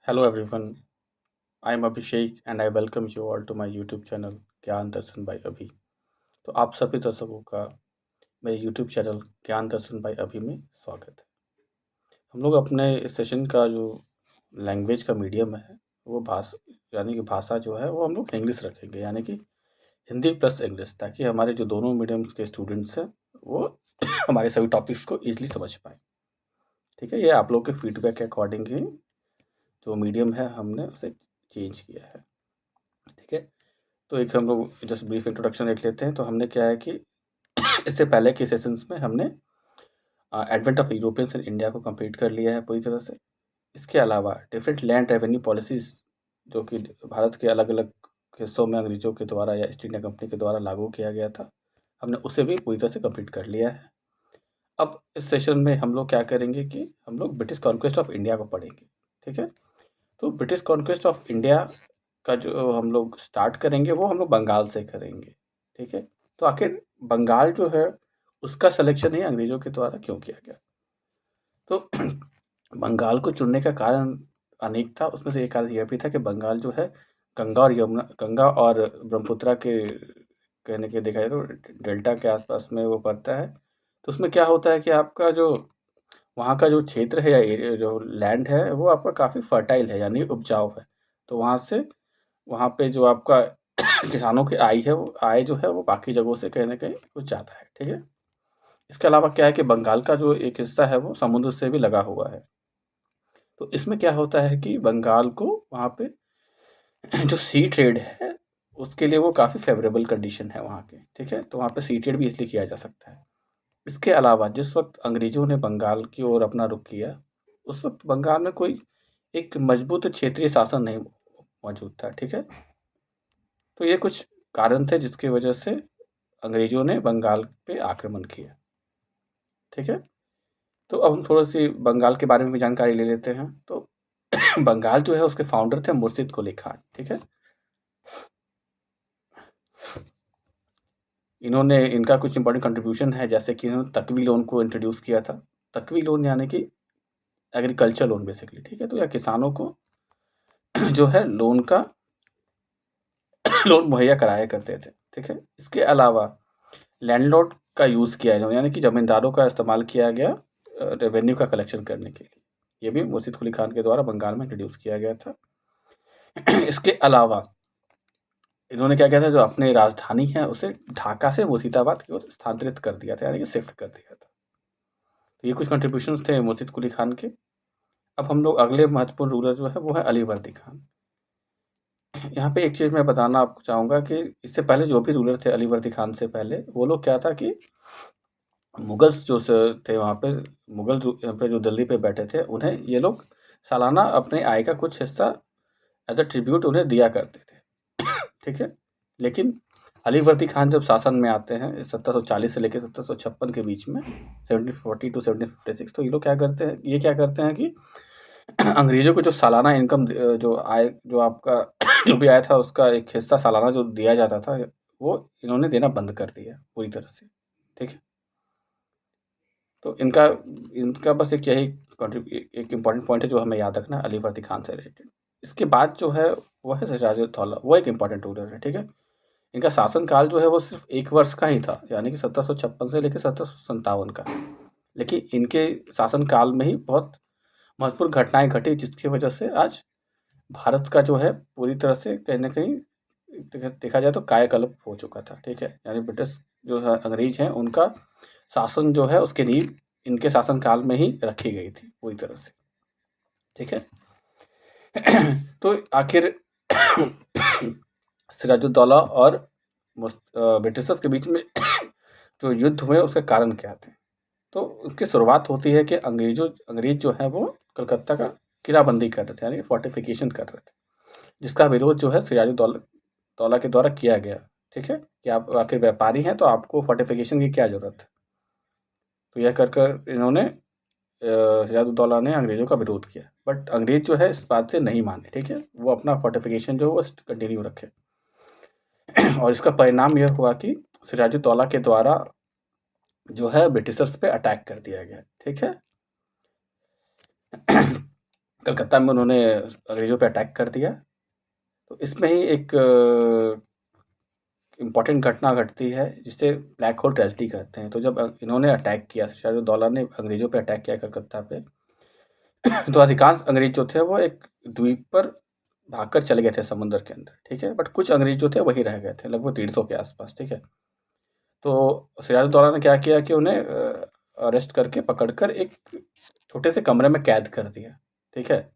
Hello everyone, I am Abhishek and I welcome you all to my YouTube channel ज्ञान दर्शन bye अभी। तो आप सभी दर्शकों का मेरे YouTube चैनल ज्ञान दर्शन बाय अभी में स्वागत है। हम लोग अपने इस सेशन का जो लैंग्वेज का मीडियम है वो भाषा जो है वो हम लोग इंग्लिश रखेंगे, यानी कि हिंदी प्लस इंग्लिश, ताकि हमारे जो दोनों मीडियम्स के स्टूडेंट्स हैं वो हमारे सभी टॉपिक्स को ईजिली समझ पाएँ। ठीक है, ये आप लोग के फीडबैक के अकॉर्डिंग ही जो मीडियम है हमने उसे चेंज किया है। ठीक है, तो एक हम लोग जस्ट ब्रीफ इंट्रोडक्शन देख लेते हैं। तो हमने क्या है कि इससे पहले के सेशंस में हमने advent of Europeans in India को कंप्लीट कर लिया है पूरी तरह से। इसके अलावा डिफरेंट लैंड रेवेन्यू पॉलिसीज़ जो कि भारत के अलग-अलग हिस्सों में अंग्रेज़ों के द्वारा या ईस्ट इंडिया कंपनी के द्वारा लागू किया गया था, हमने उसे भी पूरी तरह से कंप्लीट कर लिया है। अब इस सेशन में हम लोग क्या करेंगे कि हम लोग ब्रिटिश कॉन्क्वेस्ट ऑफ इंडिया को पढ़ेंगे। ठीक है? तो ब्रिटिश कॉन्क्वेस्ट ऑफ इंडिया का जो हम लोग स्टार्ट करेंगे वो हम लोग बंगाल से करेंगे। ठीक है? तो आखिर बंगाल जो है उसका सिलेक्शन ही अंग्रेज़ों के द्वारा क्यों किया गया? तो बंगाल को चुनने का कारण अनेक था। उसमें से एक कारण यह भी था कि बंगाल जो है गंगा और ब्रह्मपुत्रा के कहने के देखा जाए तो डेल्टा के आस-पास में वो पड़ता है। तो उसमें क्या होता है कि आपका जो वहाँ का जो क्षेत्र है या एरिया जो लैंड है वो आपका काफ़ी फर्टाइल है, यानी उपजाऊ है। तो वहाँ पे जो आपका किसानों की आय जो है वो बाकी जगहों से कहीं न कहीं कुछ ज़्यादा है। ठीक है? इसके अलावा क्या है कि बंगाल का जो एक हिस्सा है वो समुद्र से भी लगा हुआ है। तो इसमें क्या होता है कि बंगाल को वहाँ पे जो सी ट्रेड है उसके लिए वो काफ़ी फ़ेवरेबल कंडीशन है वहाँ के। ठीक है? तो वहाँ पे सी ट्रेड भी इसलिए किया जा सकता है। इसके अलावा जिस वक़्त अंग्रेज़ों ने बंगाल की ओर अपना रुख किया, उस वक़्त बंगाल में कोई एक मजबूत क्षेत्रीय शासन नहीं मौजूद था। ठीक है? तो ये कुछ कारण थे जिसकी वजह से अंग्रेज़ों ने बंगाल पे आक्रमण किया। ठीक है? तो अब हम थोड़ी-सी बंगाल के बारे में भी जानकारी ले लेते हैं। तो बंगाल जो है उसके फाउंडर थे मुर्शिद कुली खान। ठीक है? इनका कुछ इम्पोर्टेंट कंट्रीब्यूशन है, जैसे कि इन्होंने तकवी लोन को इंट्रोड्यूस किया था। तकवी लोन यानी कि एग्रीकल्चर लोन बेसिकली। ठीक है? तो यह किसानों को जो है लोन मुहैया कराया करते थे। ठीक है? इसके अलावा लैंडलॉर्ड का यूज़ किया इन्होंने, यानी कि ज़मींदारों का इस्तेमाल किया गया रेवेन्यू का कलेक्शन करने के लिए। ये भी मुर्शिद कुली खान के द्वारा बंगाल में इंट्रोड्यूस किया गया था। इसके अलावा इन्होंने क्या किया था, जो अपनी राजधानी है उसे ढाका से मुर्शिदाबाद की ओर स्थानांतरित कर दिया था, यानी कि शिफ्ट कर दिया था। तो ये कुछ कंट्रीब्यूशंस थे मुर्शिद कुली खान के। अब हम लोग अगले महत्वपूर्ण रूलर जो है वो है अली वर्दी खान। यहाँ पे एक चीज़ मैं बताना आपको चाहूँगा कि इससे पहले जो भी रूलर थे अली वर्दी खान से पहले, वो लोग क्या था कि मुगल्स जो थे वहाँ पे, मुगल जो एम्परर जो दिल्ली पे बैठे थे, उन्हें ये लोग सालाना अपने आय का कुछ हिस्सा एज अ ट्रिब्यूट उन्हें दिया करते थे। ठीक है? लेकिन अली वर्दी खान जब शासन में आते हैं 1740 से लेकर 1756 के बीच में, 1740 टू 1756, तो ये क्या करते हैं कि अंग्रेज़ों को जो सालाना इनकम जो आय जो आपका जो भी आया था उसका एक हिस्सा सालाना जो दिया जाता था, वो इन्होंने देना बंद कर दिया पूरी तरह से। ठीक है? तो इनका इनका बस एक यही एक इम्पॉर्टेंट पॉइंट है जो हमें याद रखना है अली वर्दी खान से रिलेटेड। इसके बाद जो है वो है सिराजुद्दौला, वो एक इम्पॉर्टेंट रूलर है। ठीक है? इनका शासनकाल जो है वो सिर्फ़ 1 वर्ष का ही था, यानी कि 1756 से लेके 1757 का। लेकिन इनके शासनकाल में ही बहुत महत्वपूर्ण घटनाएँ घटी, जिसकी वजह से आज भारत का जो है पूरी तरह से कहीं न कहीं देखा जाए तो कायाकल्प हो चुका था। ठीक है? यानी ब्रिटिश जो है अंग्रेज़ हैं उनका शासन जो है उसकी नींव इनके शासनकाल में ही रखी गई थी पूरी तरह से। ठीक है? तो आखिर सिराजुद्दौला और ब्रिटिशर्स के बीच में जो युद्ध हुए उसके कारण क्या थे? तो उसकी शुरुआत होती है कि अंग्रेज़ जो हैं वो कलकत्ता का किलाबंदी कर रहे थे, यानी कि फोर्टिफिकेशन कर रहे थे, जिसका विरोध जो है दौला के द्वारा किया गया। ठीक है? कि आप आखिर व्यापारी हैं तो आपको फोर्टिफिकेशन की क्या ज़रूरत है? तो यह कर इन्होंने सिराजुद्दौला ने अंग्रेज़ों का विरोध किया, बट अंग्रेज़ जो है इस बात से नहीं माने। ठीक है? वो अपना फोर्टिफिकेशन जो है वो कंटिन्यू रखे। और इसका परिणाम यह हुआ कि सिराजुद्दौला के द्वारा जो है ब्रिटिशर्स पे अटैक कर दिया गया। ठीक है? कलकत्ता में उन्होंने अंग्रेज़ों पे अटैक कर दिया। तो इसमें ही एक इम्पॉर्टेंट घटना घटती है जिसे ब्लैक होल ट्रेजेडी कहते हैं। तो जब इन्होंने अटैक किया, सिराजुद्दौला ने अंग्रेज़ों पे अटैक किया कलकत्ता पे, तो अधिकांश अंग्रेज़ जो थे वो एक द्वीप पर भागकर चले गए थे समुद्र के अंदर, ठीक है? बट कुछ अंग्रेज़ जो थे वहीं रह गए थे, लगभग 150 के आस-पास, ठीक है? तो सिराजुद्दौला ने क्या किया कि उन्हें अरेस्ट करके पकड़कर एक छोटे से कमरे में कैद कर दिया, ठीक है?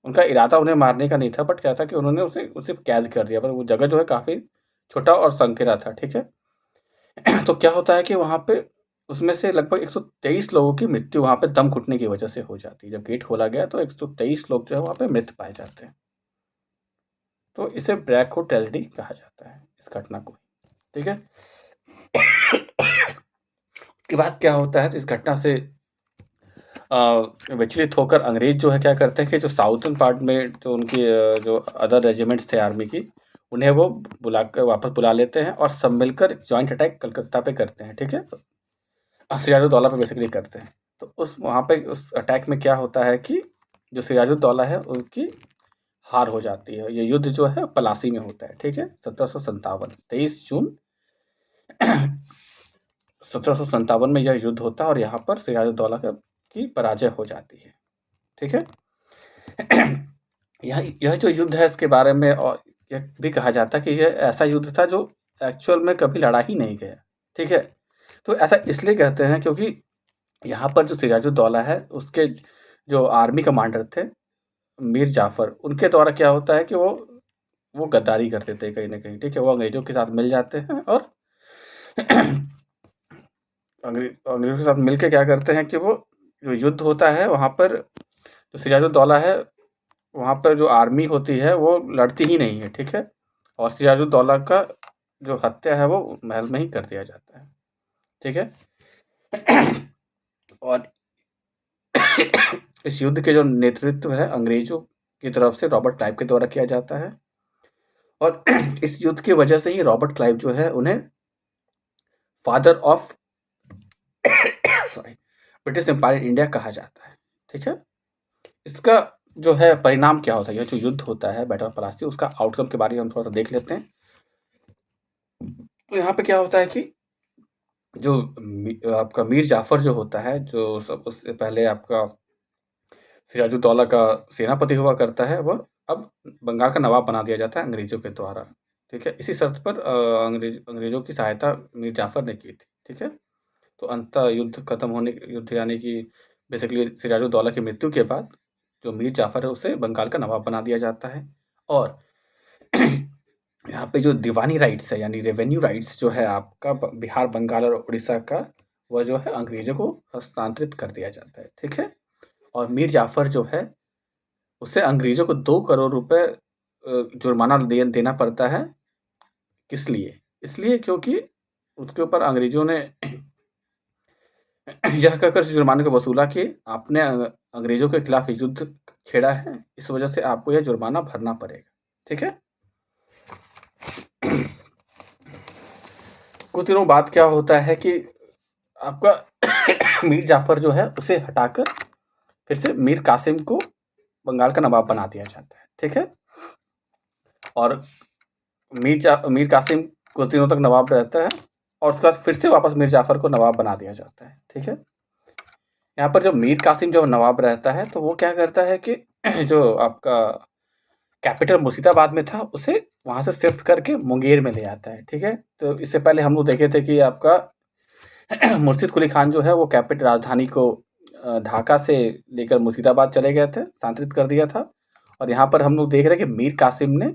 उनका इरादा उन्हें मारने का नहीं था, बट क्या था कि उन्होंने उसे उसे कैद कर दिया, पर वो जगह जो है काफ़ी छोटा और संकीरा था, ठीक है? तो क्या होता है कि वहाँ पे उसमें से लगभग 123 लोगों की मृत्यु वहाँ पे दम घुटने की वजह से हो जाती है। जब गेट खोला गया तो 123 लोग जो है वहाँ पे मृत पाए जाते हैं। तो इसे ब्लैक होल ट्रेजेडी कहा जाता है, इस घटना को, ठीक है? उसके बाद क्या होता है, तो इस घटना से विचलित होकर अंग्रेज जो है क्या करते हैं कि जो साउथर्न पार्ट में जो उनकी जो अदर रेजिमेंट्स थे आर्मी की, उन्हें वो बुलाकर वापस बुला लेते हैं और सब मिलकर जॉइंट अटैक कलकत्ता पे करते हैं, ठीक है? सिराजुद्दौला पे बेसिकली करते हैं। तो उस वहाँ पे उस अटैक में क्या होता है कि जो सिराजुद्दौला है उनकी हार हो जाती है। ये युद्ध जो है पलासी में होता है, ठीक है? 1757 23 जून 1757 में यह युद्ध होता है और यहाँ पर सिराजुद्दौला की पराजय हो जाती है, ठीक है? यह जो युद्ध है इसके बारे में और यह भी कहा जाता है कि यह ऐसा युद्ध था जो एक्चुअल में कभी लड़ा ही नहीं गया, ठीक है? तो ऐसा इसलिए कहते हैं क्योंकि यहाँ पर जो सिराजुद्दौला है उसके जो आर्मी कमांडर थे मीर जाफ़र, उनके द्वारा क्या होता है कि वो गद्दारी कर देते हैं कहीं न कहीं, ठीक है? वो अंग्रेज़ों के साथ मिल जाते हैं और अंग्रेज़ों के साथ मिल के क्या करते हैं कि वो जो युद्ध होता है वहाँ पर जो सिराजुद्दौला है, वहाँ पर जो आर्मी होती है वो लड़ती ही नहीं है, ठीक है? और सिराजुद्दौला का जो हत्या है वो महल में ही कर दिया जाता है, ठीक है? और इस युद्ध के जो नेतृत्व है अंग्रेज़ों की तरफ से रॉबर्ट क्लाइव के द्वारा किया जाता है और इस युद्ध की वजह से ही रॉबर्ट क्लाइव जो है उन्हें father of sorry British Empire India कहा जाता है, ठीक है? इसका जो है परिणाम क्या होता है, यह जो युद्ध होता है बैटल ऑफ पलासी, उसका आउटकम के बारे में हम थोड़ा सा देख लेते हैं। तो यहाँ पे क्या होता है कि जो आपका मीर जाफ़र जो होता है, जो सब उससे पहले आपका सिराजुद्दौला का सेनापति हुआ करता है, वह अब बंगाल का नवाब बना दिया जाता है अंग्रेज़ों के द्वारा, ठीक है? इसी शर्त पर अंग्रेज़ों की सहायता मीर जाफ़र ने की थी, ठीक है? तो अंततः युद्ध खत्म होने युद्ध यानी कि बेसिकली सिराजुद्दौला की मृत्यु के बाद जो मीर जाफ़र है उसे बंगाल का नवाब बना दिया जाता है और यहाँ पे जो दीवानी राइट्स है यानी रेवेन्यू राइट्स जो है आपका बिहार, बंगाल और उड़ीसा का, वह जो है अंग्रेज़ों को हस्तांतरित कर दिया जाता है, ठीक है? और मीर जाफ़र जो है उसे अंग्रेज़ों को 2 करोड़ रुपए जुर्माना देना पड़ता है। किस लिए? इसलिए क्योंकि उसके ऊपर अंग्रेज़ों ने यह कहकर जुर्माने को वसूला कि आपने अंग्रेज़ों के खिलाफ युद्ध छेड़ा है, इस वजह से आपको यह जुर्माना भरना पड़ेगा, ठीक है? कुछ दिनों बाद क्या होता है कि आपका मीर जाफ़र जो है उसे हटाकर फिर से मीर कासिम को बंगाल का नवाब बना दिया जाता है, ठीक है? और मीर कासिम कुछ दिनों तक नवाब रहता है और उसके बाद फिर से वापस मीर जाफ़र को नवाब बना दिया जाता है, ठीक है? यहाँ पर जब मीर कासिम जब नवाब रहता है तो वो क्या करता है कि जो आपका कैपिटल मुर्शिदाबाद में था उसे वहाँ से शिफ्ट करके मुंगेर में ले आता है, ठीक है? तो इससे पहले हम लोग देखे थे कि आपका मुर्शिद कुली खान जो है वो कैपिटल राजधानी को ढाका से लेकर मुर्शिदाबाद चले गए थे, स्थानांतरित कर दिया था और यहाँ पर हम लोग देख रहे हैं कि मीर कासिम ने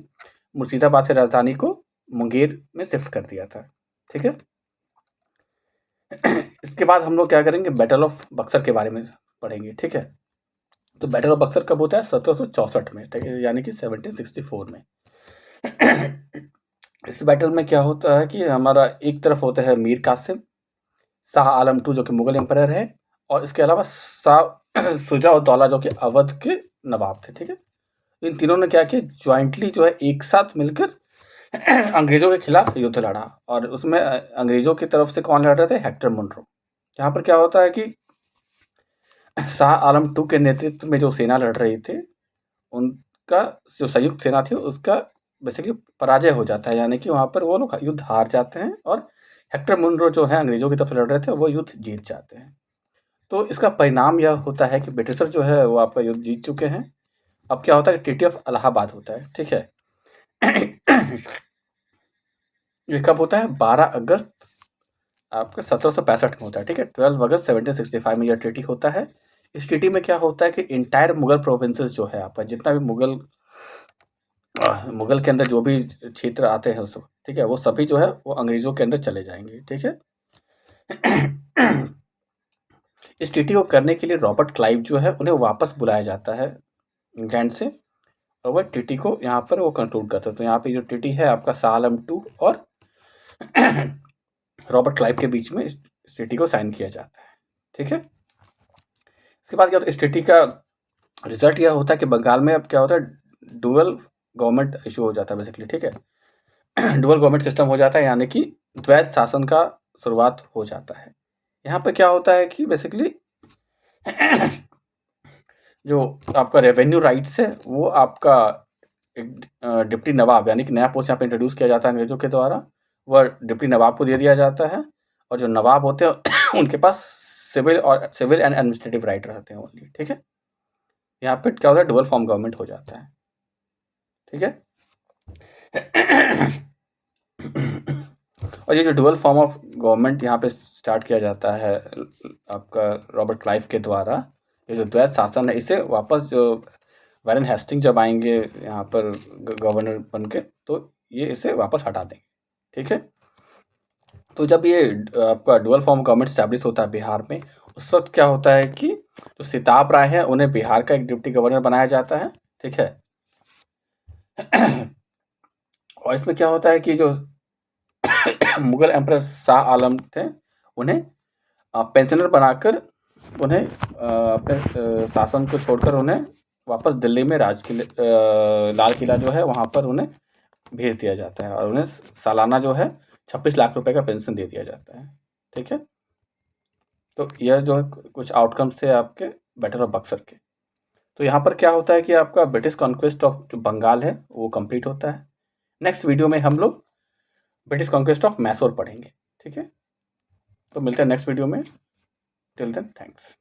मुर्शिदाबाद से राजधानी को मुंगेर में शिफ्ट कर दिया था, ठीक है? इसके बाद हम लोग क्या करेंगे, बैटल ऑफ बक्सर के बारे में पढ़ेंगे, ठीक है? तो बैटल ऑफ बक्सर कब होता है? 1764 में, ठीक है? यानी कि 1764 में। इस बैटल में क्या होता है कि हमारा एक तरफ होता है मीर कासिम, शाह आलम II जो कि मुगल एम्पायर है और इसके अलावा शाह शुजा-उद-दौला जो कि अवध के नवाब थे, ठीक है? इन तीनों ने क्या किया, जॉइंटली जो है एक साथ मिलकर अंग्रेज़ों के खिलाफ युद्ध लड़ा और उसमें अंग्रेज़ों की तरफ से कौन लड़ रहे थे? Hector Munro. यहाँ पर क्या होता है कि शाह आलम टू के नेतृत्व में जो सेना लड़ रही थी, उनका जो संयुक्त सेना थी उसका बेसिकली पराजय हो जाता है, यानी कि वहाँ पर वो लोग युद्ध हार जाते हैं और हेक्टर मुनरो जो है अंग्रेज़ों की तरफ से लड़ रहे थे, वो युद्ध जीत जाते हैं। तो इसका परिणाम यह होता है कि ब्रिटिशर जो है वो आपका युद्ध जीत चुके हैं। अब क्या होता है कि ट्रीटी ऑफ इलाहाबाद होता है, ठीक है? ये कब होता है? 12 अगस्त आपका 1765 में होता है, ठीक है? 12 अगस्त 1765 में यह ट्रीटी होता है। इस ट्रीटी में क्या होता है कि एंटायर मुगल प्रोविंसेस जो है आपका, जितना भी मुगल के अंदर जो भी क्षेत्र आते हैं उस वक़्त, ठीक है? वो सभी जो है वो अंग्रेज़ों के अंदर चले जाएँगे, ठीक है? इस ट्रीटी को करने के लिए रॉबर्ट क्लाइव जो है उन्हें वापस बुलाया जाता है इंग्लैंड से, और वह ट्रीटी को यहाँ पर वो कंक्लूड करते हैं। तो यहाँ पे जो ट्रीटी है आपका शाह आलम टू और रॉबर्ट क्लाइव के बीच में इस ट्रीटी को साइन किया जाता है, ठीक है? इसके बाद क्या होता है, इस ट्रीटी का रिजल्ट यह होता है कि बंगाल में अब क्या होता है, डुअल गवर्नमेंट इशू हो जाता है बेसिकली, ठीक है? डुअल गवर्नमेंट सिस्टम हो जाता है, यानी कि द्वैध शासन का शुरुआत हो जाता है। यहाँ पे क्या होता है कि बेसिकली जो आपका रेवेन्यू राइट्स है वो आपका एक डिप्टी नवाब, यानी कि नया पोस्ट यहाँ पे इंट्रोड्यूस किया जाता है अंग्रेजों के द्वारा, वह डिप्टी नवाब को दे दिया जाता है। और जो नवाब होते हैं उनके पास सिविल एंड एडमिनिस्ट्रेटिव राइट रहते हैं ओनली, ठीक है? यहाँ पे क्या होता है, डुअल फॉर्म गवर्नमेंट हो जाता है, ठीक है? और ये जो डुअल फॉर्म ऑफ गवर्नमेंट यहाँ पे स्टार्ट किया जाता है आपका रॉबर्ट क्लाइव के द्वारा, ये जो द्वैध शासन है, इसे वापस जो वैरन हेस्टिंग जब आएंगे यहाँ पर गवर्नर बन के, तो ये इसे वापस हटा देंगे, ठीक है? तो जब ये आपका डुअल फॉर्म गवर्नमेंट स्टैब्लिश होता है बिहार में, उस वक्त क्या होता है कि जो सिताब राय है उन्हें बिहार का एक डिप्टी गवर्नर बनाया जाता है, ठीक है? और इसमें क्या होता है कि जो मुगल एम्परर शाह आलम थे, उन्हें पेंशनर बनाकर उन्हें अपने शासन को छोड़कर उन्हें वापस दिल्ली में लाल किला जो है वहाँ पर उन्हें भेज दिया जाता है, और उन्हें सालाना जो है 26 लाख रुपए का पेंशन दे दिया जाता है, ठीक है? तो यह जो है कुछ आउटकम्स थे आपके बैटल ऑफ बक्सर के। तो यहाँ पर क्या होता है कि आपका ब्रिटिश कॉन्क्वेस्ट ऑफ जो बंगाल है वो कंप्लीट होता है। नेक्स्ट वीडियो में हम लोग ब्रिटिश कॉन्क्वेस्ट ऑफ मैसूर पढ़ेंगे, ठीक है? तो मिलते हैं नेक्स्ट वीडियो में। Till then thanks.